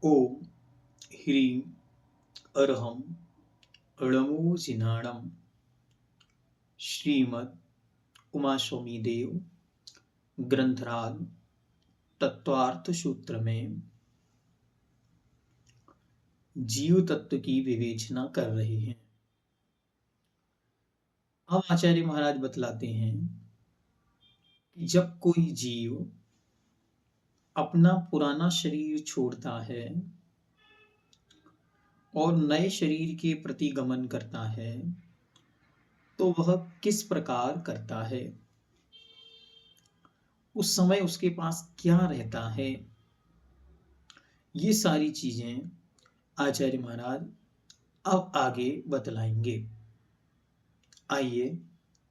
ओम ह्रीं अर्हं णमो जिनाणम श्रीमद् उमास्वामी देव ग्रंथराज तत्वार्थ सूत्र में जीव तत्व की विवेचना कर रहे हैं। अब आचार्य महाराज बतलाते हैं कि जब कोई जीव अपना पुराना शरीर छोड़ता है और नए शरीर के प्रति गमन करता है तो वह किस प्रकार करता है, उस समय उसके पास क्या रहता है, ये सारी चीजें आचार्य महाराज अब आगे बतलाएंगे। आइए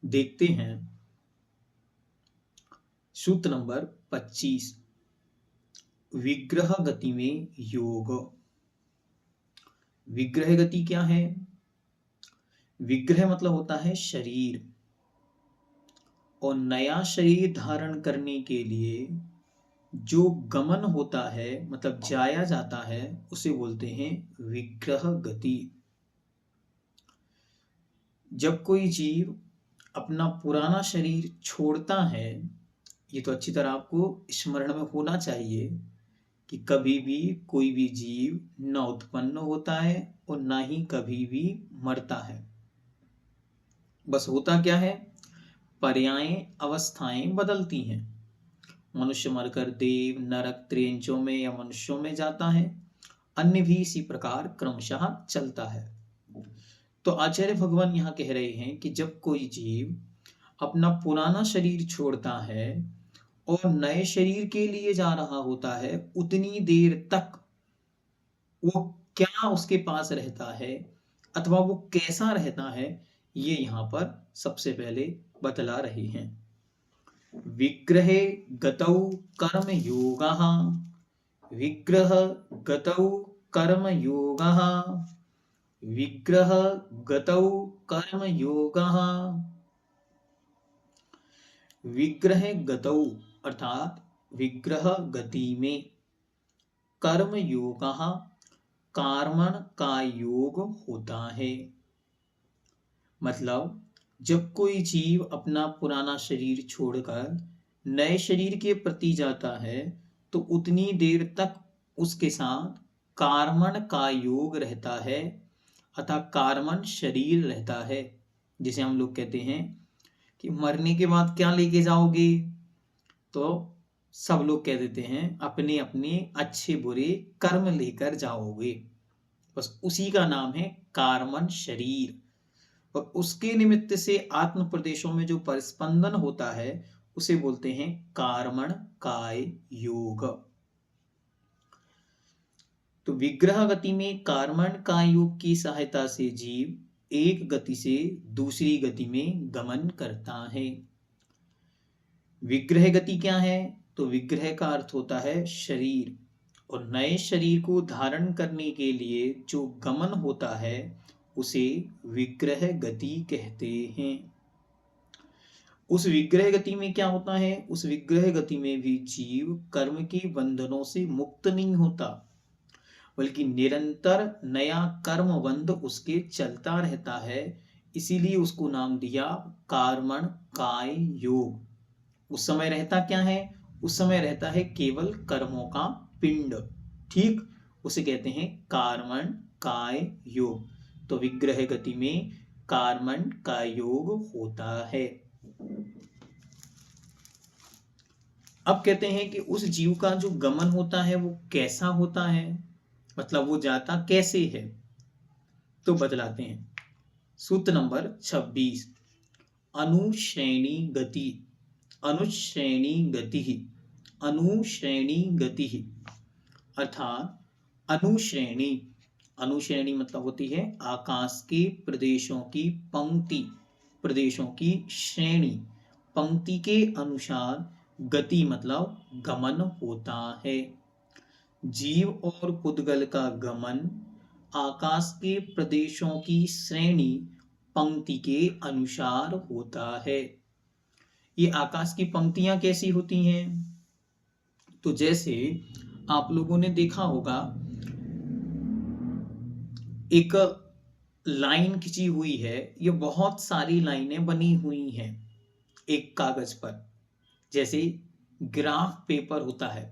देखते हैं सूत्र नंबर 25, विग्रह गति में योग। विग्रह गति क्या है? विग्रह मतलब होता है शरीर, और नया शरीर धारण करने के लिए जो गमन होता है मतलब जाया जाता है उसे बोलते हैं विग्रह गति। जब कोई जीव अपना पुराना शरीर छोड़ता है, ये तो अच्छी तरह आपको स्मरण में होना चाहिए कि कभी भी कोई भी जीव न उत्पन्न होता है और न ही कभी भी मरता है। बस होता क्या है, पर्यायें अवस्थाएं बदलती हैं। मनुष्य मरकर देव नरक त्रियंचों में या मनुष्यों में जाता है, अन्य भी इसी प्रकार क्रमशः चलता है। तो आचार्य भगवान यहाँ कह रहे हैं कि जब कोई जीव अपना पुराना शरीर छोड़ता है और नए शरीर के लिए जा रहा होता है, उतनी देर तक वो क्या उसके पास रहता है अथवा वो कैसा रहता है, ये यहाँ पर सबसे पहले बतला रहे हैं। विग्रहे गतौ कर्म योगः, विग्रह गतौ कर्म योगः, विग्रह गतौ कर्म योगः। विग्रह गतौ अर्थात विग्रह गति में, कर्म योगः कर्मण का योग होता है। मतलब जब कोई जीव अपना पुराना शरीर छोड़कर नए शरीर के प्रति जाता है तो उतनी देर तक उसके साथ कर्मण का योग रहता है अतः कर्मण शरीर रहता है। जिसे हम लोग कहते हैं कि मरने के बाद क्या लेके जाओगे, तो सब लोग कह देते हैं अपने अपने अच्छे बुरे कर्म लेकर जाओगे। बस उसी का नाम है कर्मण शरीर, और उसके निमित्त से आत्म प्रदेशों में जो परिस्पंदन होता है उसे बोलते हैं कर्मण काय योग। तो विग्रह गति में कर्मण काय योग की सहायता से जीव एक गति से दूसरी गति में गमन करता है। विग्रह गति क्या है? तो विग्रह का अर्थ होता है शरीर, और नए शरीर को धारण करने के लिए जो गमन होता है उसे विग्रह गति कहते हैं। उस विग्रह गति में क्या होता है? उस विग्रह गति में भी जीव कर्म के बंधनों से मुक्त नहीं होता, बल्कि निरंतर नया कर्म बंध उसके चलता रहता है। इसीलिए उसको नाम दिया कर्मण काय योग। उस समय रहता क्या है? उस समय रहता है केवल कर्मों का पिंड, ठीक, उसे कहते हैं कर्मण काय योग। तो विग्रह गति में कर्मण का योग होता है। अब कहते हैं कि उस जीव का जो गमन होता है वो कैसा होता है, मतलब वो जाता कैसे है, तो बतलाते हैं। सूत्र नंबर 26, अनुश्रेणी गति। अनुश्रेणी गति, अनुश्रेणी गति अर्थात अनुश्रेणी, अनुश्रेणी मतलब होती है आकाश के प्रदेशों की पंक्ति, प्रदेशों की श्रेणी, पंक्ति के अनुसार गति मतलब गमन होता है। जीव और पुद्गल का गमन आकाश के प्रदेशों की श्रेणी पंक्ति के अनुसार होता है। ये आकाश की पंक्तियां कैसी होती हैं? तो जैसे आप लोगों ने देखा होगा एक लाइन खिंची हुई है, ये बहुत सारी लाइनें बनी हुई हैं एक कागज पर। जैसे ग्राफ पेपर होता है,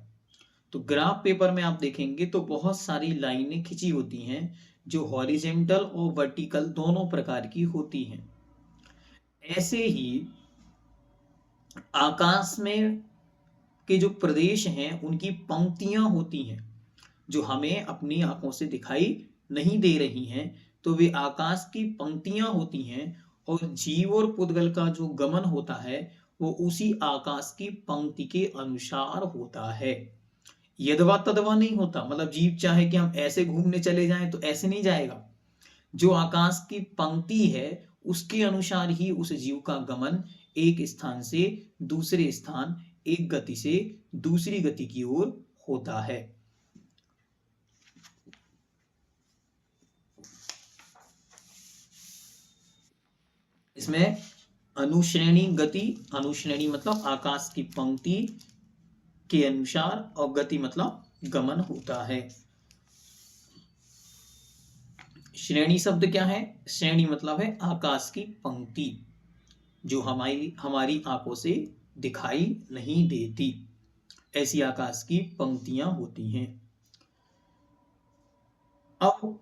तो ग्राफ पेपर में आप देखेंगे तो बहुत सारी लाइनें खिंची होती हैं जो हॉरिजेंटल और वर्टिकल दोनों प्रकार की होती हैं। ऐसे ही आकाश में के जो प्रदेश हैं उनकी पंक्तियां होती हैं जो हमें अपनी आंखों से दिखाई नहीं दे रही हैं, तो वे आकाश की पंक्तियां होती हैं। और जीव और पुद्गल का जो गमन होता है वो उसी आकाश की पंक्ति के अनुसार होता है। यदवा तदवा नहीं होता, मतलब जीव चाहे कि हम ऐसे घूमने चले जाएं तो ऐसे नहीं जाएगा। जो आकाश की पंक्ति है उसके अनुसार ही उस जीव का गमन एक स्थान से दूसरे स्थान, एक गति से दूसरी गति की ओर होता है। इसमें अनुश्रेणी गति, अनुश्रेणी मतलब आकाश की पंक्ति के अनुसार, और गति मतलब गमन होता है। श्रेणी शब्द क्या है? श्रेणी मतलब है आकाश की पंक्ति जो हमारी हमारी आंखों से दिखाई नहीं देती, ऐसी आकाश की पंक्तियां होती हैं। अब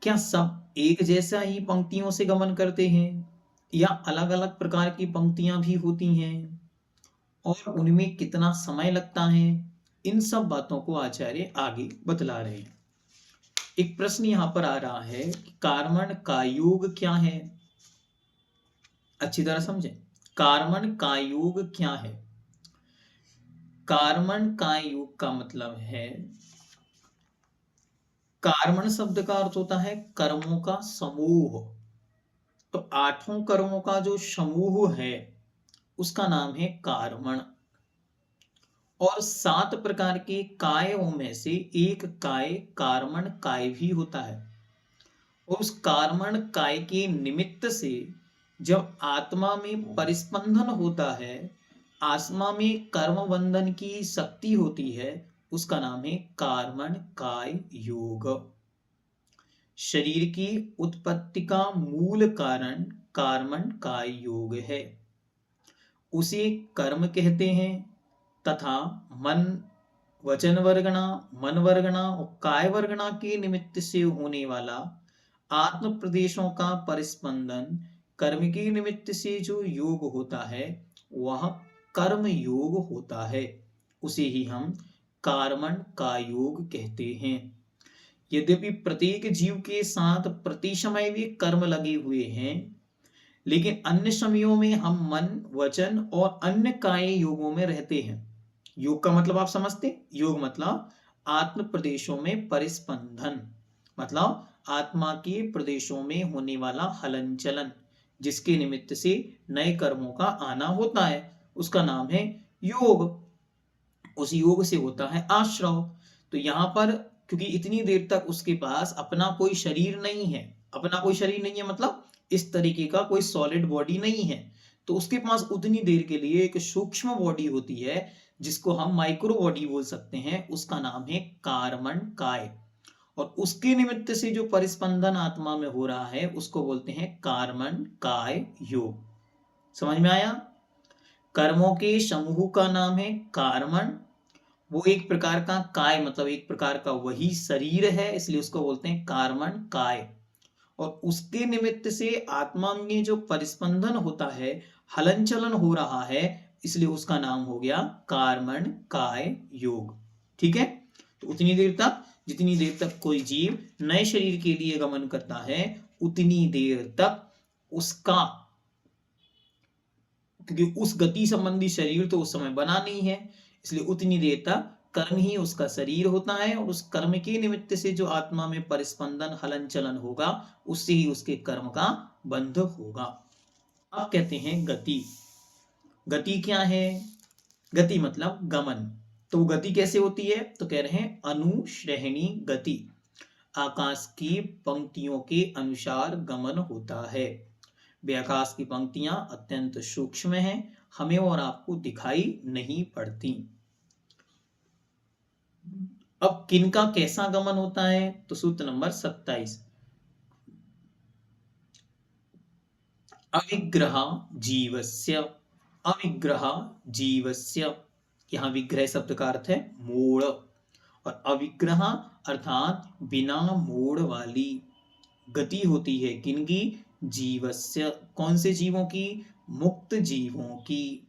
क्या सब एक जैसा ही पंक्तियों से गमन करते हैं या अलग अलग प्रकार की पंक्तियां भी होती हैं, और उनमें कितना समय लगता है? इन सब बातों को आचार्य आगे बतला रहे हैं। एक प्रश्न यहां पर आ रहा है कि कार्बन का योग क्या है? अच्छी तरह समझें, कार्बन का योग क्या है? कार्बन का योग का मतलब है, कार्बन शब्द का अर्थ होता है कर्मों का समूह। तो 8 कर्मों का जो समूह है उसका नाम है कार्बन। और 7 प्रकार के कायों में से एक काय कार्बन काय भी होता है। और उस कार्बन काय के निमित्त से जब आत्मा में परिस्पंदन होता है, आत्मा में कर्म बंधन की शक्ति होती है, उसका नाम है कार्बन काय योग। शरीर की उत्पत्ति का मूल कारण कार्बन काय योग है, उसे कर्म कहते हैं। तथा मन वचन वर्गणा, मन वर्गणा और काय वर्गणा के निमित्त से होने वाला आत्म प्रदेशों का परिस्पंदन, कर्म के निमित्त से जो योग होता है वह कर्म योग होता है, उसे ही हम कार्बन का योग कहते हैं। यद्यपि प्रत्येक जीव के साथ प्रति समय भी कर्म लगे हुए हैं, लेकिन अन्य समयों में हम मन वचन और अन्य काय योगों में रहते हैं। योग का मतलब आप समझते, योग मतलब आत्म प्रदेशों में परिस्पंदन, मतलब आत्मा के प्रदेशों में होने वाला हलन चलन, जिसके निमित्त से नए कर्मों का आना होता है, उसका नाम है योग। उस योग से होता है आश्रव। तो यहाँ पर क्योंकि इतनी देर तक उसके पास अपना कोई शरीर नहीं है, अपना कोई शरीर नहीं है मतलब इस तरीके का कोई सॉलिड बॉडी नहीं है, तो उसके पास उतनी देर के लिए एक सूक्ष्म बॉडी होती है जिसको हम माइक्रो बॉडी बोल सकते हैं, उसका नाम है कार्बन काय। और उसके निमित्त से जो परिस्पंदन आत्मा में हो रहा है उसको बोलते हैं कार्बन काय योग। समझ में आया? कर्मों के समूह का नाम है कार्बन। वो एक प्रकार का काय मतलब एक प्रकार का वही शरीर है, इसलिए उसको बोलते हैं कार्बन काय। और उसके निमित्त से आत्मा में जो परिस्पंदन होता है, हलन चलन हो रहा है, इसलिए उसका नाम हो गया कार्बन काय योग। ठीक है? तो उतनी देर तक, जितनी देर तक कोई जीव नए शरीर के लिए गमन करता है, उतनी देर तक उसका, क्योंकि उस गति संबंधी शरीर तो उस समय बना नहीं है, इसलिए उतनी देर तक कर्म ही उसका शरीर होता है। और उस कर्म के निमित्त से जो आत्मा में परिस्पंदन हलन चलन होगा, उससे ही उसके कर्म का बंध होगा। अब कहते हैं गति। गति क्या है? गति मतलब गमन। तो गति कैसे होती है? तो कह रहे हैं अनुश्रेणी गति, आकाश की पंक्तियों के अनुसार गमन होता है। आकाश की पंक्तियां अत्यंत सूक्ष्म हैं, हमें और आपको दिखाई नहीं पड़ती। अब किनका कैसा गमन होता है? तो सूत्र नंबर 27, अविग्रह जीवस्य, अविग्रह जीवस्य, यहाँ विग्रह शब्द का अर्थ है मोड़, और अविग्रह अर्थात बिना मोड़ वाली गति होती है किनकी? जीवस्य, कौन से जीवों की? मुक्त जीवों की।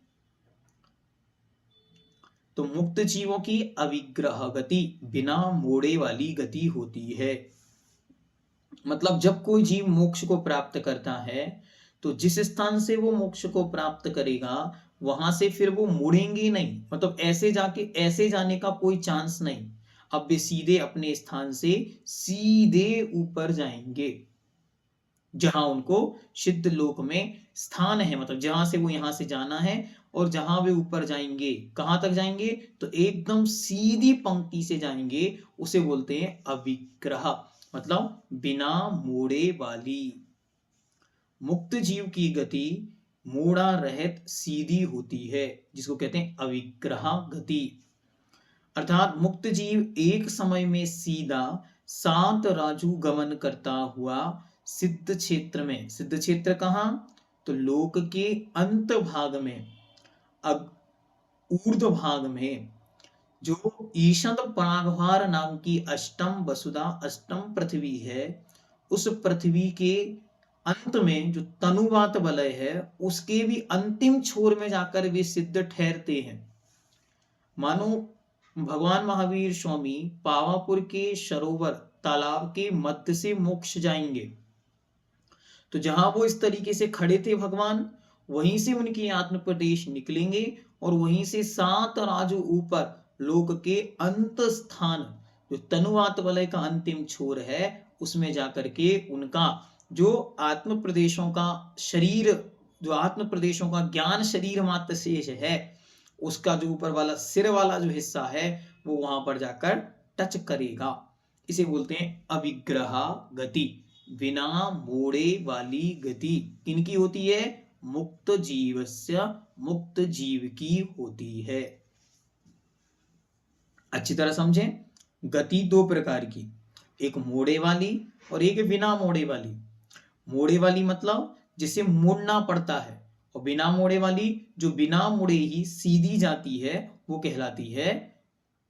तो मुक्त जीवों की अविग्रह गति, बिना मोड़े वाली गति होती है। मतलब जब कोई जीव मोक्ष को प्राप्त करता है तो जिस स्थान से वो मोक्ष को प्राप्त करेगा वहां से फिर वो मुड़ेंगे नहीं, मतलब ऐसे जाके ऐसे जाने का कोई चांस नहीं। अब वे सीधे अपने स्थान से सीधे ऊपर जाएंगे जहां उनको सिद्ध लोक में स्थान है, मतलब जहां से वो यहां से जाना है और जहां वे ऊपर जाएंगे, कहां तक जाएंगे? तो एकदम सीधी पंक्ति से जाएंगे, उसे बोलते हैं अविग्रह, मतलब बिना मोड़े वाली। मुक्त जीव की गति मोड़ा रहित सीधी होती है, जिसको कहते हैं अविग्रह गति। अर्थात मुक्त जीव एक समय में सीधा 7 राजू गमन करता हुआ सिद्ध क्षेत्र में, सिद्ध क्षेत्र कहाँ? तो लोक के अंत भाग में, ऊर्ध्व भाग में, जो ईशद परागभार नाम की अष्टम वसुधा अष्टम पृथ्वी है, उस पृथ्वी के अंत में जो तनुवात वलय है उसके भी अंतिम छोर में जाकर वे सिद्ध ठहरते हैं। मानो भगवान महावीर स्वामी पावापुर के सरोवर तालाब के मध्य से मोक्ष जाएंगे, तो जहां वो इस तरीके से खड़े थे भगवान, वहीं से उनके आत्म प्रदेश निकलेंगे और वहीं से 7 राजू ऊपर लोक के अंत स्थान, जो तनुवात वलय का अंतिम छोर है, उसमें जाकर के उनका जो आत्म प्रदेशों का शरीर, जो आत्म प्रदेशों का ज्ञान शरीर मात्र शेष है, उसका जो ऊपर वाला सिर वाला जो हिस्सा है वो वहां पर जाकर टच करेगा। इसे बोलते हैं अविग्रह गति, बिना मोड़े वाली गति किनकी होती है? मुक्त जीवस्य, मुक्त जीव की होती है। अच्छी तरह समझें, गति 2 प्रकार की, एक मोड़े वाली और एक बिना मोड़े वाली। मोड़े वाली मतलब जिसे मोड़ना पड़ता है, और बिना मोड़े वाली जो बिना मुड़े ही सीधी जाती है वो कहलाती है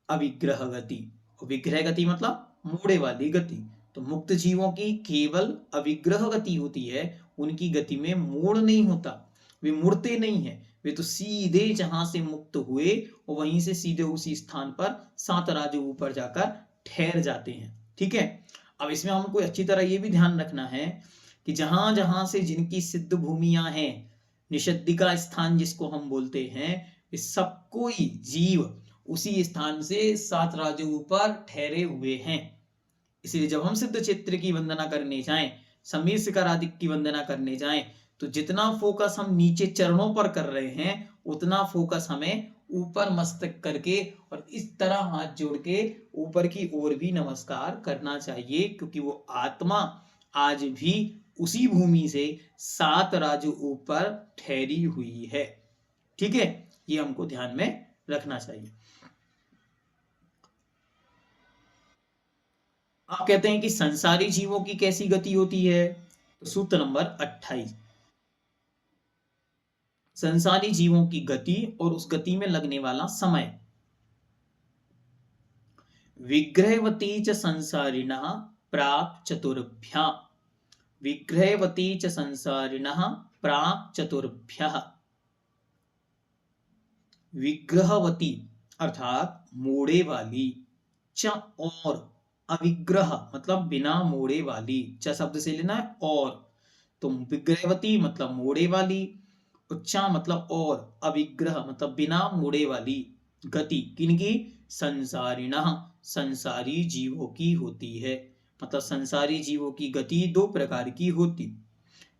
अविग्रह गति। और विग्रह गति मतलब मोड़े वाली गति। तो मुक्त जीवों की केवल अविग्रह गति होती है, उनकी गति में मोड़ नहीं होता, वे मुड़ते नहीं है, वे तो सीधे जहां से मुक्त हुए और वहीं से सीधे उसी स्थान पर 7 राजू ऊपर जाकर ठहर जाते हैं। ठीक है, अब इसमें हमको अच्छी तरह ये भी ध्यान रखना है कि जहां जहां से जिनकी सिद्ध भूमियां हैं, निषद्दिका स्थान जिसको हम बोलते हैं, इस सब कोई जीव उसी स्थान से 7 राजू ऊपर ठहरे हुए हैं। इसलिए जब हम सिद्ध क्षेत्र की वंदना करने जाएं, समीर शिखर आदि की वंदना करने जाएं, तो जितना फोकस हम नीचे चरणों पर कर रहे हैं उतना फोकस हमें ऊपर मस्तक करके और इस तरह हाथ जोड़ के ऊपर की ओर भी नमस्कार करना चाहिए, क्योंकि वो आत्मा आज भी उसी भूमि से 7 राजू ऊपर ठहरी हुई है। ठीक है, ये हमको ध्यान में रखना चाहिए। आप कहते हैं कि संसारी जीवों की कैसी गति होती है? तो सूत्र नंबर 28, संसारी जीवों की गति और उस गति में लगने वाला समय। विग्रहवती च संसारिणः प्राक् चतुर्भ्यः, विग्रहवती च संसारिणः प्राक् चतुर्भ्यः। विग्रहवती अर्थात मोड़े वाली, च और अविग्रह मतलब बिना मोड़े वाली, च शब्द से लेना है और, तो विग्रहवती मतलब मोड़े वाली, च मतलब और, अविग्रह मतलब बिना मोड़े वाली गति किनकी? संसारिणः, संसारी जीवों की होती है। मतलब संसारी जीवों की गति 2 प्रकार की होती,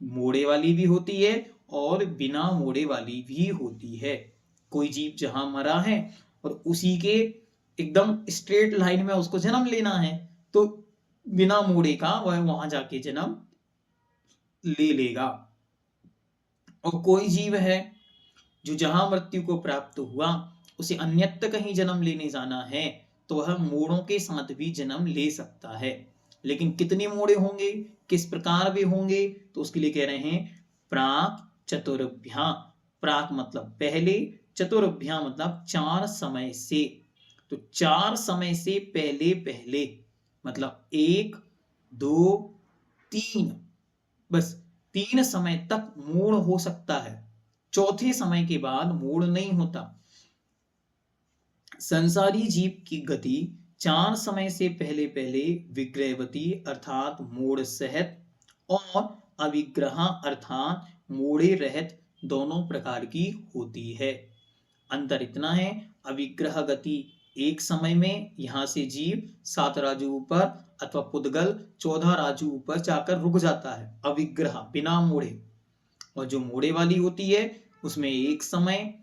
मोड़े वाली भी होती है और बिना मोड़े वाली भी होती है। कोई जीव जहां मरा है और उसी के एकदम स्ट्रेट लाइन में उसको जन्म लेना है, तो बिना मोड़े का वह वहां जाके जन्म ले लेगा। और कोई जीव है जो जहां मृत्यु को प्राप्त हुआ उसे अन्यत्र कहीं जन्म लेने जाना है, तो वह मोड़ों के साथ भी जन्म ले सकता है। लेकिन कितने मोड़े होंगे, किस प्रकार वे होंगे, तो उसके लिए कह रहे हैं प्राक चतुर्भ्यां, प्राक मतलब पहले, चतुर्भ्यां मतलब 4 समय से। तो 4 समय से पहले पहले मतलब 1, 2, 3, बस 3 समय तक मोड़ हो सकता है, चौथे समय के बाद मोड़ नहीं होता। संसारी जीव की गति 4 समय से पहले पहले विग्रहवती अर्थात मोड़ सहित और अविग्रह अर्थात मोड़े रहित दोनों प्रकार की होती है। अंतर इतना है, अविग्रह गति एक समय में यहां से जीव 7 राजू ऊपर अथवा पुद्गल 14 राजू ऊपर जाकर रुक जाता है, अविग्रह बिना मोड़े। और जो मोड़े वाली होती है उसमें एक समय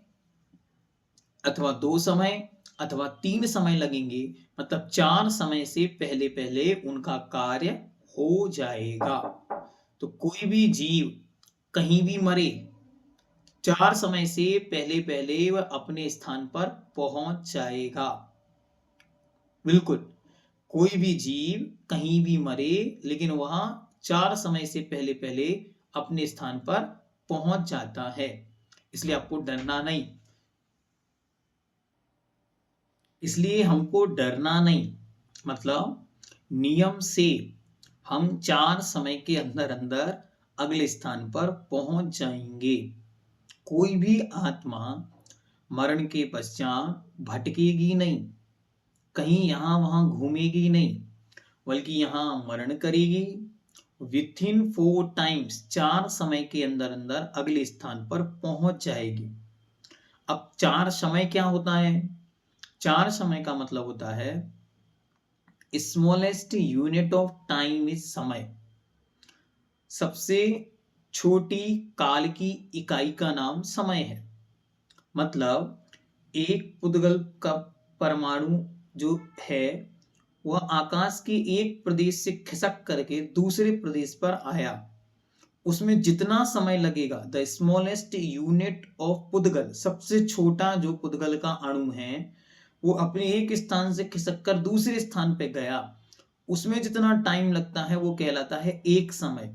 अथवा 2 समय अथवा 3 समय लगेंगे, मतलब 4 समय से पहले पहले उनका कार्य हो जाएगा। तो कोई भी जीव कहीं भी मरे, 4 समय से पहले पहले वह अपने स्थान पर पहुंच जाएगा। बिल्कुल, कोई भी जीव कहीं भी मरे लेकिन वह 4 समय से पहले पहले अपने स्थान पर पहुंच जाता है, इसलिए आपको डरना नहीं। इसलिए हमको डरना नहीं, मतलब नियम से हम 4 समय के अंदर अंदर अगले स्थान पर पहुंच जाएंगे। कोई भी आत्मा मरण के पश्चात भटकेगी नहीं, कहीं यहां वहां घूमेगी नहीं, बल्कि यहां मरण करेगी, विथिन 4 टाइम्स 4 समय के अंदर अंदर अगले स्थान पर पहुंच जाएगी। अब 4 समय क्या होता है? 4 समय का मतलब होता है smallest unit of time is समय। सबसे छोटी काल की इकाई का नाम समय है। मतलब एक पुद्गल का परमाणु जो है वह आकाश के एक प्रदेश से खिसक करके दूसरे प्रदेश पर आया, उसमें जितना समय लगेगा, द स्मॉलेस्ट यूनिट ऑफ पुद्गल, सबसे छोटा जो पुद्गल का अणु है वो अपने एक स्थान से खिसक कर दूसरे स्थान पे गया, उसमें जितना टाइम लगता है वो कहलाता है एक समय।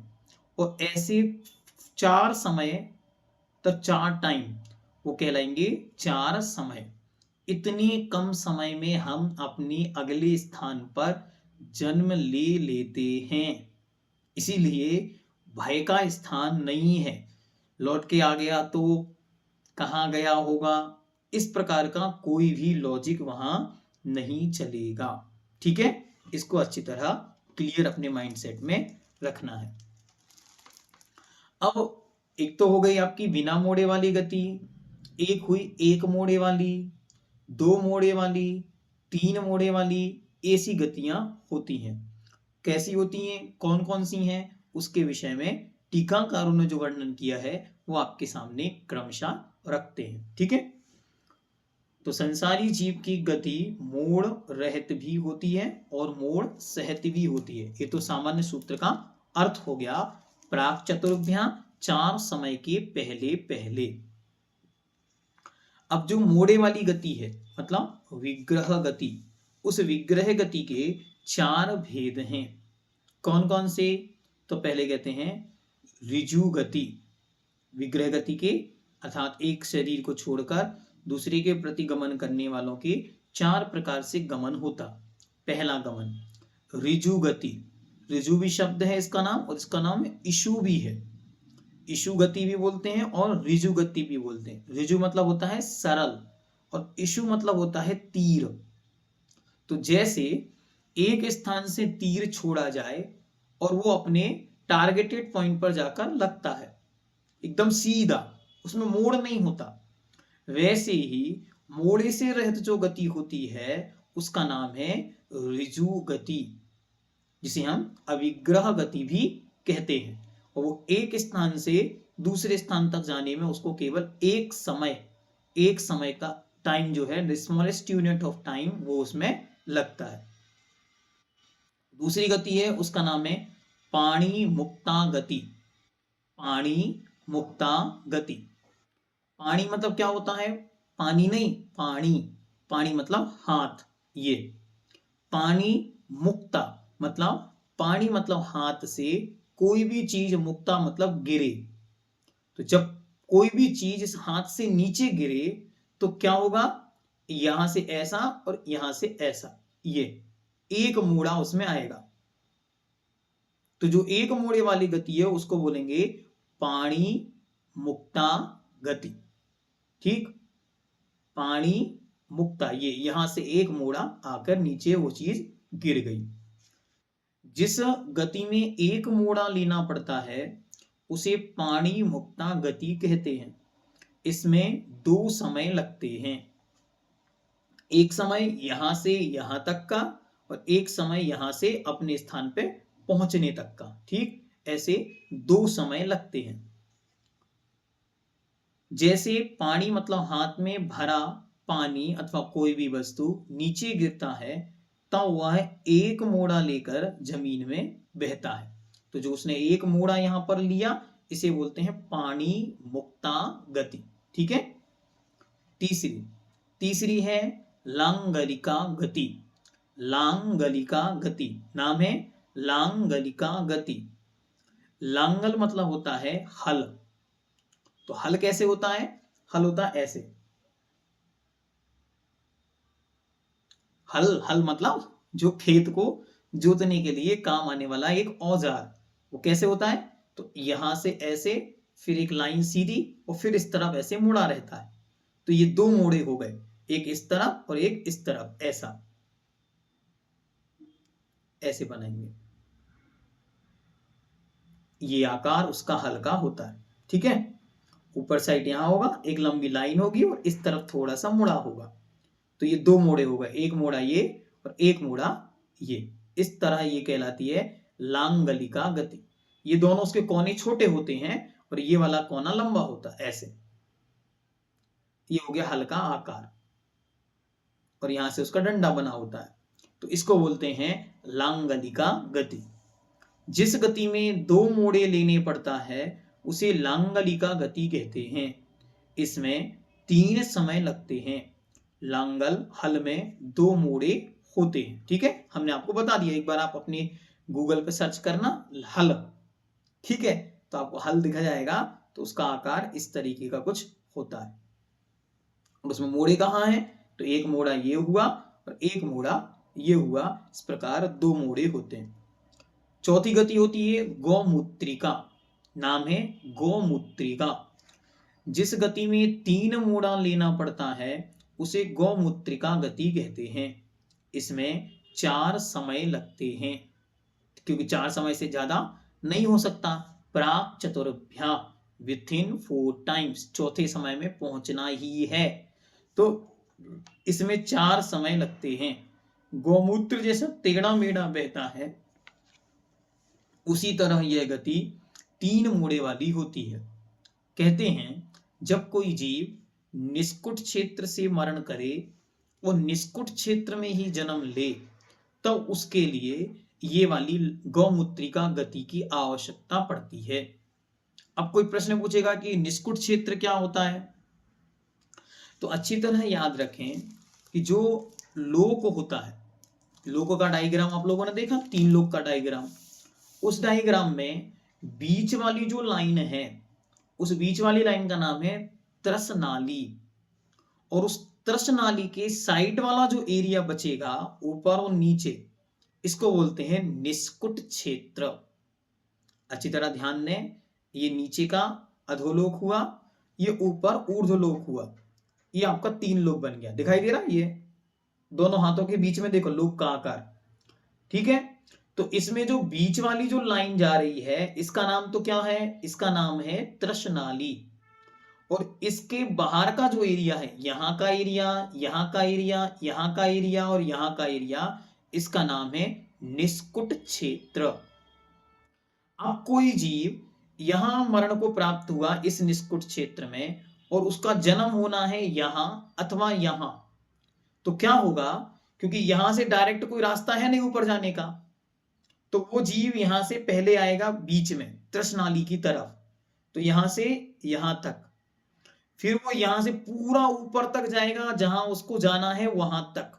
और ऐसे 4 समय, तो 4 टाइम वो कहलाएंगे 4 समय। इतने कम समय में हम अपने अगले स्थान पर जन्म ले लेते हैं, इसीलिए भय का स्थान नहीं है। लौट के आ गया तो कहाँ गया होगा, इस प्रकार का कोई भी लॉजिक वहां नहीं चलेगा। ठीक है, इसको अच्छी तरह क्लियर अपने माइंडसेट में रखना है। अब एक तो हो गई आपकी बिना मोड़े वाली गति, एक हुई एक मोड़े वाली, 2 मोड़े वाली, 3 मोड़े वाली, ऐसी गतियां होती हैं। कैसी होती हैं, कौन कौन सी हैं, उसके विषय में टीकाकारों ने जो वर्णन किया है वो आपके सामने क्रमशः रखते हैं। ठीक है, तो संसारी जीव की गति मोड़ रहित भी होती है और मोड़ सहित भी होती है। ये तो सामान्य सूत्र का अर्थ हो गया। प्राक चतुर्भ्यां 4 समय के पहले पहले। अब जो मोड़े वाली गति है मतलब विग्रह गति, उस विग्रह गति के 4 भेद हैं। कौन कौन से? तो पहले कहते हैं ऋजु गति। विग्रह गति के अर्थात एक शरीर को छोड़कर दूसरे के प्रति गमन करने वालों के 4 प्रकार से गमन होता। पहला गमन ऋजु गति, ऋजु भी शब्द है इसका नाम, और इसका नाम इशु भी है। इशु गति भी बोलते हैं और ऋजु गति भी बोलते हैं। ऋजु मतलब होता है सरल और इशु मतलब होता है तीर। तो जैसे एक स्थान से तीर छोड़ा जाए और वो अपने टारगेटेड पॉइंट पर जाकर लगता है, एकदम सीधा, उसमें मोड़ नहीं होता, वैसे ही मोड़े से रहित जो गति होती है उसका नाम है ऋजु गति, जिसे हम अविग्रह गति भी कहते हैं। और वो एक स्थान से दूसरे स्थान तक जाने में उसको केवल एक समय का टाइम जो है, स्मॉलेस्ट यूनिट ऑफ टाइम, वो उसमें लगता है। दूसरी गति है उसका नाम है पाणी मुक्ता गति। पाणी मुक्ता गति, पाणी मतलब क्या होता है? पानी नहीं, पाणी, पाणी मतलब हाथ। ये पाणी मुक्ता मतलब पानी मतलब हाथ से कोई भी चीज, मुक्ता मतलब गिरे, तो जब कोई भी चीज इस हाथ से नीचे गिरे तो क्या होगा, यहां से ऐसा और यहां से ऐसा, ये एक मोड़ा उसमें आएगा। तो जो एक मोड़े वाली गति है उसको बोलेंगे पाणी मुक्ता गति। ठीक, पाणी मुक्ता, ये यहां से एक मोड़ा आकर नीचे वो चीज गिर गई। जिस गति में एक मोड़ा लेना पड़ता है उसे पाणी मुक्ता गति कहते हैं। इसमें दो समय लगते हैं, एक समय यहां से यहां तक का और एक समय यहां से अपने स्थान पे पहुंचने तक का। ठीक, ऐसे दो समय लगते हैं। जैसे पानी मतलब हाथ में भरा पानी अथवा कोई भी वस्तु नीचे गिरता है तब वह एक मोड़ा लेकर जमीन में बहता है। तो जो उसने एक मोड़ा यहां पर लिया इसे बोलते हैं पानी मुक्ता गति। ठीक है। तीसरी तीसरी है लांगलिका गति। लांगलिका गति, नाम है लांगलिका गति। लांगल मतलब होता है हल। तो हल कैसे होता है, हल होता है ऐसे, हल हल मतलब जो खेत को जोतने के लिए काम आने वाला एक औजार, वो कैसे होता है, तो यहां से ऐसे, फिर एक लाइन सीधी और फिर इस तरफ ऐसे मुड़ा रहता है। तो ये दो मोड़े हो गए, एक इस तरफ और एक इस तरफ, ऐसा ऐसे बनाएंगे। ये आकार उसका हल का होता है। ठीक है, ऊपर साइड यहां होगा, एक लंबी लाइन होगी और इस तरफ थोड़ा सा मुड़ा होगा। तो ये दो मोड़े हो गए, एक मोड़ा ये और एक मोड़ा ये। इस तरह ये कहलाती है लांगलिका गति। ये दोनों उसके कोने छोटे होते हैं और ये वाला कोना लंबा होता है, ऐसे। ये हो गया हल का आकार और यहां से उसका डंडा बना होता है। तो इसको बोलते हैं लांगलिका गति। जिस गति में दो मोड़े लेने पड़ता है उसे लांगलिका गति कहते हैं। इसमें 3 समय लगते हैं। लांगल हल में दो मोड़े होते हैं। ठीक है, हमने आपको बता दिया, एक बार आप अपने गूगल पे सर्च करना हल। ठीक है, तो आपको हल दिखा जाएगा। तो उसका आकार इस तरीके का कुछ होता है और उसमें मोड़े कहाँ हैं, तो एक मोड़ा ये हुआ और एक मोड़ा ये हुआ। इस प्रकार दो मोड़े होते हैं। चौथी गति होती है गौमूत्रिका। नाम है गौमूत्रिका। जिस गति में 3 मोड़ा लेना पड़ता है उसे गौमूत्रिका गति कहते हैं। इसमें 4 समय लगते हैं, क्योंकि 4 समय से ज्यादा नहीं हो सकता। प्राक चतुर्भ्या, विथ इन 4 टाइम्स, चौथे समय में पहुंचना ही है। तो इसमें 4 समय लगते हैं। गौमूत्र जैसा टेढ़ा मेढ़ा बहता है उसी तरह यह गति 3 मोड़े वाली होती है। कहते हैं जब कोई जीव निष्कुट क्षेत्र से मरण करे और निष्कुट क्षेत्र में ही जन्म ले तो उसके लिए ये वाली गौमूत्रिका गति की आवश्यकता पड़ती है। अब कोई प्रश्न पूछेगा कि निष्कुट क्षेत्र क्या होता है, तो अच्छी तरह याद रखें कि जो लोक होता है, लोक का डायग्राम आप लोगों ने देखा, 3 लोक का डायग्राम, उस डायग्राम में बीच वाली जो लाइन है उस बीच वाली लाइन का नाम है त्रसनाली। और उस त्रसनाली के साइड वाला जो एरिया बचेगा ऊपर और नीचे, इसको बोलते हैं निष्कुट क्षेत्र। अच्छी तरह ध्यान दें, ये नीचे का अधोलोक हुआ, ये ऊपर ऊर्ध्वलोक हुआ। ये आपका 3 लोक बन गया, दिखाई दे रहा है, ये दोनों हाथों के बीच में देखो लोक का आकार। ठीक है, तो इसमें जो बीच वाली जो लाइन जा रही है इसका नाम तो क्या है, इसका नाम है त्रसनाली। और इसके बाहर का जो एरिया है, यहां का एरिया, यहां का एरिया, यहां का एरिया और यहां का एरिया, इसका नाम है निष्कुट क्षेत्र। अब कोई जीव यहां मरण को प्राप्त हुआ इस निष्कुट क्षेत्र में और उसका जन्म होना है यहां अथवा यहां, तो क्या होगा, क्योंकि यहां से डायरेक्ट कोई रास्ता है नहीं ऊपर जाने का, तो वो जीव यहां से पहले आएगा बीच में त्रसनाली की तरफ, तो यहां से यहां तक, फिर वो यहां से पूरा ऊपर तक जाएगा जहां उसको जाना है वहां तक,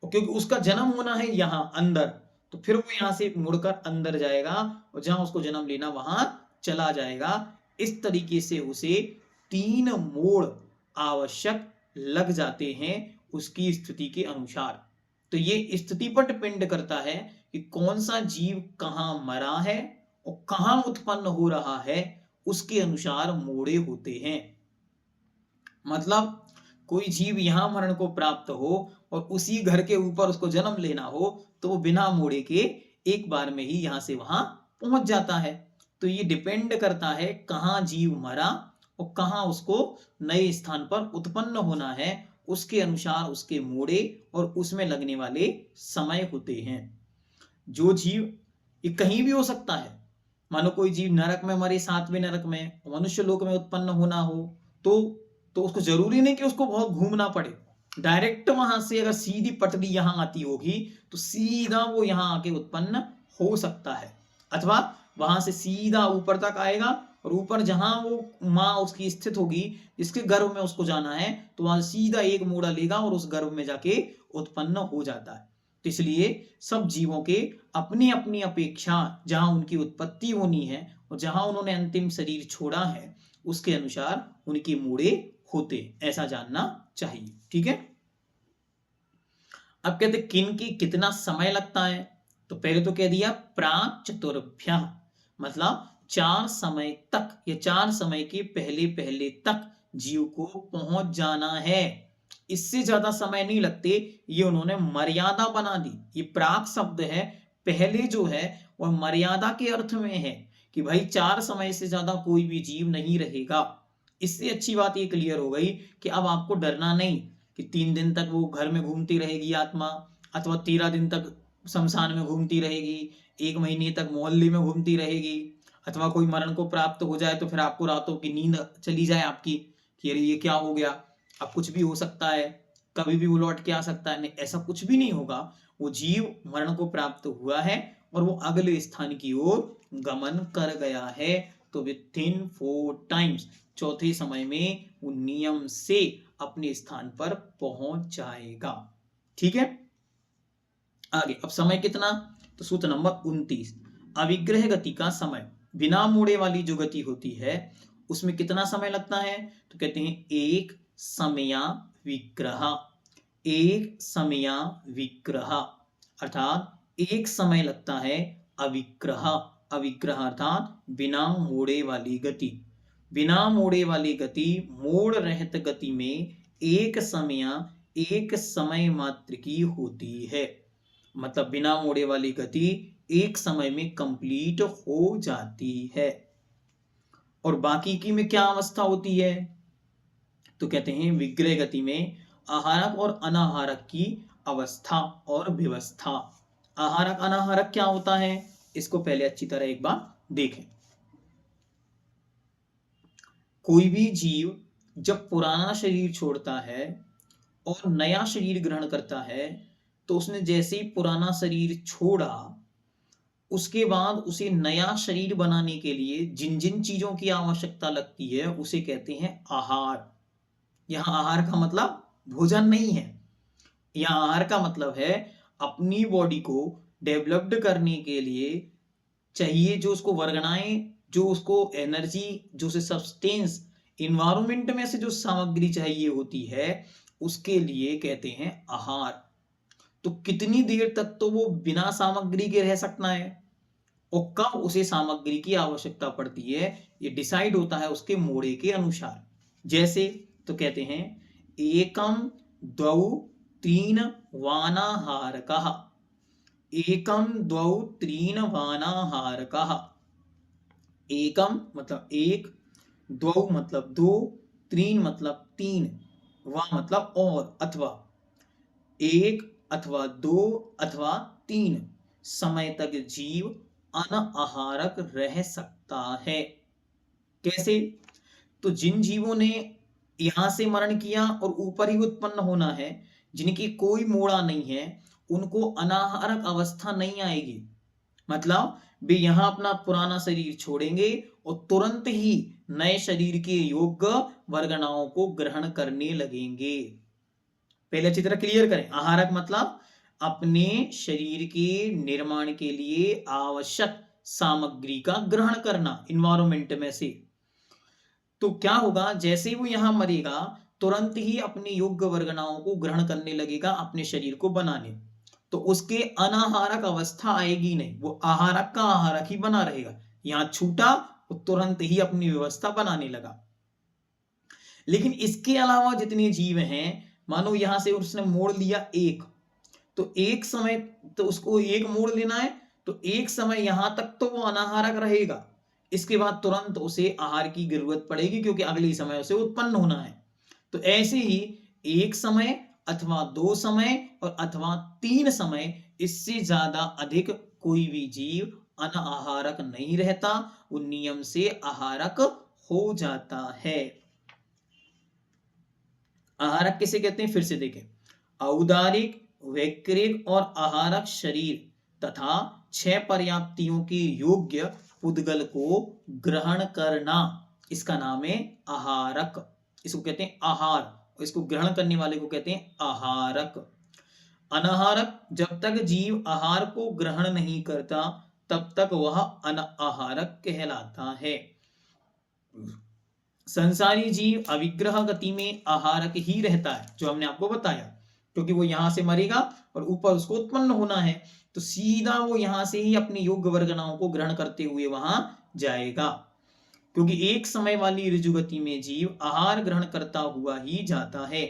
क्योंकि उसका जन्म होना है यहां अंदर, तो फिर वो यहां से मुड़कर अंदर जाएगा और जहां उसको जन्म लेना वहां चला जाएगा। इस तरीके से उसे 3 मोड़ आवश्यक लग जाते हैं उसकी स्थिति के अनुसार। तो ये स्थिति पर डिपेंड करता है कि कौन सा जीव कहाँ मरा है और कहाँ उत्पन्न हो रहा है, उसके अनुसार मोड़े होते हैं। मतलब कोई जीव यहां मरण को प्राप्त हो और उसी घर के ऊपर उसको जन्म लेना हो, तो वो बिना मोड़े के एक बार में ही यहां से वहां पहुंच जाता है। तो ये डिपेंड करता है कहाँ जीव मरा और कहाँ उसको नए स्थान पर उत्पन्न होना है, उसके अनुसार उसके मोड़े और उसमें लगने वाले समय होते हैं। जो जीव, ये कहीं भी हो सकता है, मानो कोई जीव नरक में मरे, 7वें नरक में, मनुष्य लोक में उत्पन्न होना हो, तो उसको जरूरी नहीं कि उसको बहुत घूमना पड़े। डायरेक्ट वहां से अगर सीधी पटरी यहां आती होगी तो सीधा वो यहां आके उत्पन्न हो सकता है, अथवा वहां से सीधा ऊपर तक आएगा और ऊपर जहां वो माँ उसकी स्थित होगी, जिसके गर्भ में उसको जाना है, तो वहां सीधा एक मोड़ा लेगा और उस गर्भ में जाके उत्पन्न हो जाता है। तो इसलिए सब जीवों के अपनी अपनी अपेक्षा, जहां उनकी उत्पत्ति होनी है और जहां उन्होंने अंतिम शरीर छोड़ा है, उसके अनुसार उनके मोड़े होते, ऐसा जानना चाहिए। ठीक है। अब कहते किन की कितना समय लगता है, तो पहले तो कह दिया प्राक चतुर्भ्य, मतलब 4 समय तक या 4 समय के पहले पहले तक जीव को पहुंच जाना है, इससे ज्यादा समय नहीं लगते। ये उन्होंने मर्यादा बना दी। ये प्राक शब्द है, पहले जो है वह मर्यादा के अर्थ में है कि भाई 4 समय से ज्यादा कोई भी जीव नहीं रहेगा। इससे अच्छी बात ये क्लियर हो गई कि अब आपको डरना नहीं कि 3 दिन तक वो घर में घूमती रहेगी आत्मा, अथवा 13 दिन तक शमशान में घूमती रहेगी, 1 महीने तक मोहल्ले में घूमती रहेगी, अथवा कोई मरण को प्राप्त हो जाए तो फिर आपको रातों की नींद चली जाए आपकी कि अरे ये क्या हो गया, अब कुछ भी हो सकता है, कभी भी वो लौट के आ सकता है। नहीं, ऐसा कुछ भी नहीं होगा। वो जीव मरण को प्राप्त हुआ है और वो अगले स्थान की ओर गमन कर गया है, तो विथिन 4 टाइम्स, चौथे समय में वो नियम से अपने स्थान पर पहुंच जाएगा। ठीक है। आगे अब समय कितना, तो सूत्र नंबर 29, अविग्रह गति का समय, बिना मोड़े वाली जो गति होती है उसमें कितना समय लगता है, तो कहते हैं एक समया विग्रह। एक समया विग्रह अर्थात एक समय लगता है अविग्रह। अविग्रह अर्थात बिना मोड़े वाली गति। बिना मोड़े वाली गति, मोड़ रहित गति में एक समय मात्र की होती है। मतलब बिना मोड़े वाली गति एक समय में कंप्लीट हो जाती है। और बाकी की में क्या अवस्था होती है, तो कहते हैं विग्रह गति में आहारक और अनाहारक की अवस्था और व्यवस्था। आहारक अनाहारक क्या होता है, इसको पहले अच्छी तरह एक बार देखें। कोई भी जीव जब पुराना शरीर छोड़ता है और नया शरीर ग्रहण करता है, तो उसने जैसे ही पुराना शरीर छोड़ा, उसके बाद उसे नया शरीर बनाने के लिए जिन जिन चीजों की आवश्यकता लगती है उसे कहते हैं आहार। यहां आहार का मतलब भोजन नहीं है, यहां आहार का मतलब है अपनी बॉडी को डेवलप्ड करने के लिए चाहिए जो उसको वर्गनाएं, जो उसको एनर्जी, जो उसे सब्सटेंस, इन्वायरमेंट में से जो सामग्री चाहिए होती है, उसके लिए कहते हैं आहार। तो कितनी देर तक तो वो बिना सामग्री के रह सकता है और कब उसे सामग्री की आवश्यकता पड़ती है, ये डिसाइड होता है उसके मोड़े के अनुसार। जैसे तो कहते हैं एकम द्वौ त्रीन वानाहारकः। एकम द्वौ त्रीन वानाहारकः। एकम मतलब एक, द्वौ मतलब दो, त्रीन मतलब 3, वा मतलब और अथवा, एक अथवा 2 अथवा 3 समय तक जीव अनाहारक रह सकता है। कैसे, तो जिन जीवों ने यहां से मरण किया और ऊपर ही उत्पन्न होना है, जिनकी कोई मोड़ा नहीं है, उनको अनाहारक अवस्था नहीं आएगी। मतलब वे यहां अपना पुराना शरीर छोड़ेंगे और तुरंत ही नए शरीर के योग्य वर्गनाओं को ग्रहण करने लगेंगे। पहले अच्छी तरह क्लियर करें, आहारक मतलब अपने शरीर के निर्माण के लिए आवश्यक सामग्री का ग्रहण करना इन्वायरमेंट में से। तो क्या होगा, जैसे ही वो यहां मरेगा तुरंत ही अपनी योग्य वर्गनाओं को ग्रहण करने लगेगा, अपने शरीर को बनाने। तो उसके अनाहारक अवस्था आएगी नहीं, वो आहारक का आहारक ही बना रहेगा। यहां छूटा, वो तुरंत ही अपनी व्यवस्था बनाने लगा। लेकिन इसके अलावा जितने जीव हैं, मानो यहां से उसने मोड़ लिया एक, तो एक समय, तो उसको एक मोड़ लेना है, तो एक समय यहां तक तो वो अनाहारक रहेगा। इसके बाद तुरंत उसे आहार की जरूरत पड़ेगी, क्योंकि अगले समय उसे उत्पन्न होना है। तो ऐसे ही एक समय अथवा दो समय और अथवा तीन समय, इससे ज्यादा अधिक कोई भी जीव अनाहारक नहीं रहता, वो नियम से आहारक हो जाता है। आहारक किसे कहते हैं, फिर से देखें। औदारिक, वैक्रिक और आहारक शरीर तथा 6 पर्याप्तियों के योग्य पुद्गल को ग्रहण करना, इसका नाम है आहारक। इसको कहते हैं आहार, इसको ग्रहण करने वाले को कहते हैं आहारक। अनाहारक, जब तक जीव आहार को ग्रहण नहीं करता तब तक वह अनाहारक कहलाता है। संसारी जीव अविग्रह गति में आहारक ही रहता है, जो हमने आपको बताया, क्योंकि वो यहां से मरेगा और ऊपर उसको उत्पन्न होना है, तो सीधा वो यहां से ही अपनी योग्य वर्गनाओं को ग्रहण करते हुए वहां जाएगा। क्योंकि एक समय वाली ऋजुगति में जीव आहार ग्रहण करता हुआ ही जाता है।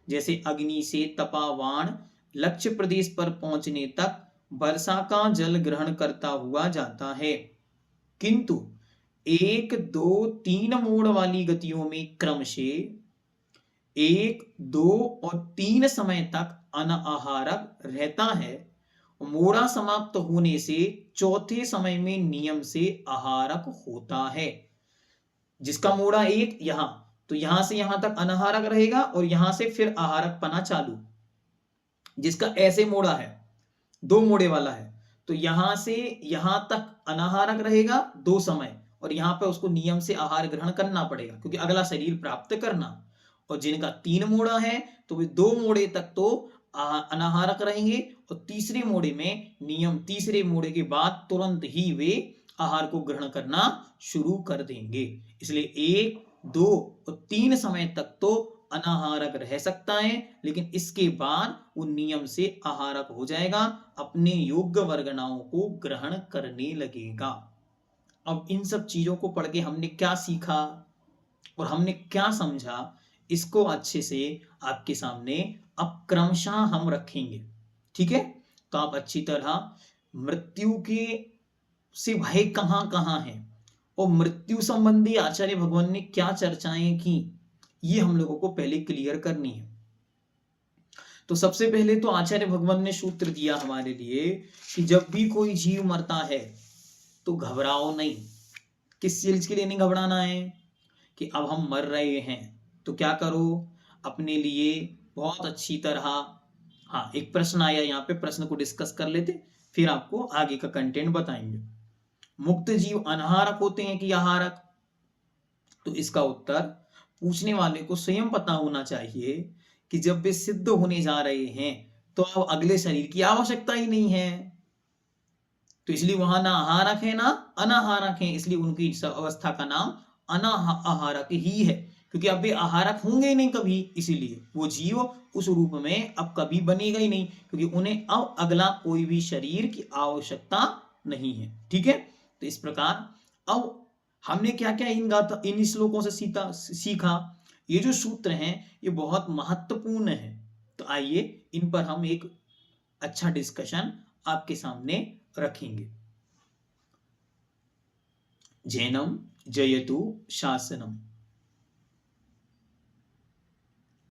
जैसे अग्नि से तपावान लक्ष्य प्रदेश पर पहुंचने तक वर्षा का जल ग्रहण करता हुआ जाता है, किंतु 1, 2, 3 मोड़ वाली गतियों में क्रमशः 1, 2 और 3 समय तक अनाहारक रहता है। मोड़ा समाप्त होने से चौथे समय में नियम से आहारक होता है। जिसका मोड़ा 1 यहां, तो यहां से यहां तक अनाहारक रहेगा और यहां से फिर आहारक पना चालू। जिसका ऐसे मोड़ा है, 2 मोड़े वाला है, तो यहां से यहां तक अनाहारक रहेगा 2 समय, और यहां पे उसको नियम से आहार ग्रहण करना पड़ेगा, क्योंकि अगला शरीर प्राप्त करना। और जिनका 3 मोड़ा है, तो वे 2 मोड़े तक तो अनाहारक रहेंगे, और तीसरे मोड़े में नियम, तीसरे मोड़े के बाद तुरंत ही वे आहार को ग्रहण करना शुरू कर देंगे। इसलिए 1, 2 और 3 समय तक तो अनाहारक रह सकता है, लेकिन इसके बाद वो नियम से आहारक हो जाएगा, अपने योग्य वर्गनाओं को ग्रहण करने लगेगा। अब इन सब चीजों को पढ़ के हमने क्या सीखा और हमने क्या समझा, इसको अच्छे से आपके सामने अब क्रमशः हम रखेंगे। ठीक है, तो आप अच्छी तरह मृत्यु के से भय कहां कहां है और मृत्यु संबंधी आचार्य भगवान ने क्या चर्चाएं की, ये हम लोगों को पहले क्लियर करनी है। तो सबसे पहले तो आचार्य भगवान ने सूत्र दिया हमारे लिए कि जब भी कोई जीव मरता है तो घबराओ नहीं। किस चीज के लिए नहीं घबराना है, कि अब हम मर रहे हैं तो क्या करो, अपने लिए बहुत अच्छी तरह, हाँ एक प्रश्न आया यहाँ पे, प्रश्न को डिस्कस कर लेते, फिर आपको आगे का कंटेंट बताएंगे। मुक्त जीव अनाहारक होते हैं कि आहारक? तो इसका उत्तर पूछने वाले को स्वयं पता होना चाहिए कि जब वे सिद्ध होने जा रहे हैं तो अब अगले शरीर की आवश्यकता ही नहीं है, तो इसलिए वहां ना आहारक है ना अनाहारक है, इसलिए उनकी अवस्था का नाम अनाहारक ही है, क्योंकि अब वे आहारक होंगे ही नहीं कभी, इसीलिए वो जीव उस रूप में अब कभी बनेगा ही नहीं, क्योंकि उन्हें अब अगला कोई भी शरीर की आवश्यकता नहीं है। ठीक है, तो इस प्रकार अब हमने क्या क्या इन श्लोकों से सीखा। ये जो सूत्र हैं ये बहुत महत्वपूर्ण है, तो आइए इन पर हम एक अच्छा डिस्कशन आपके सामने रखेंगे। जैनम जयतु शासनम।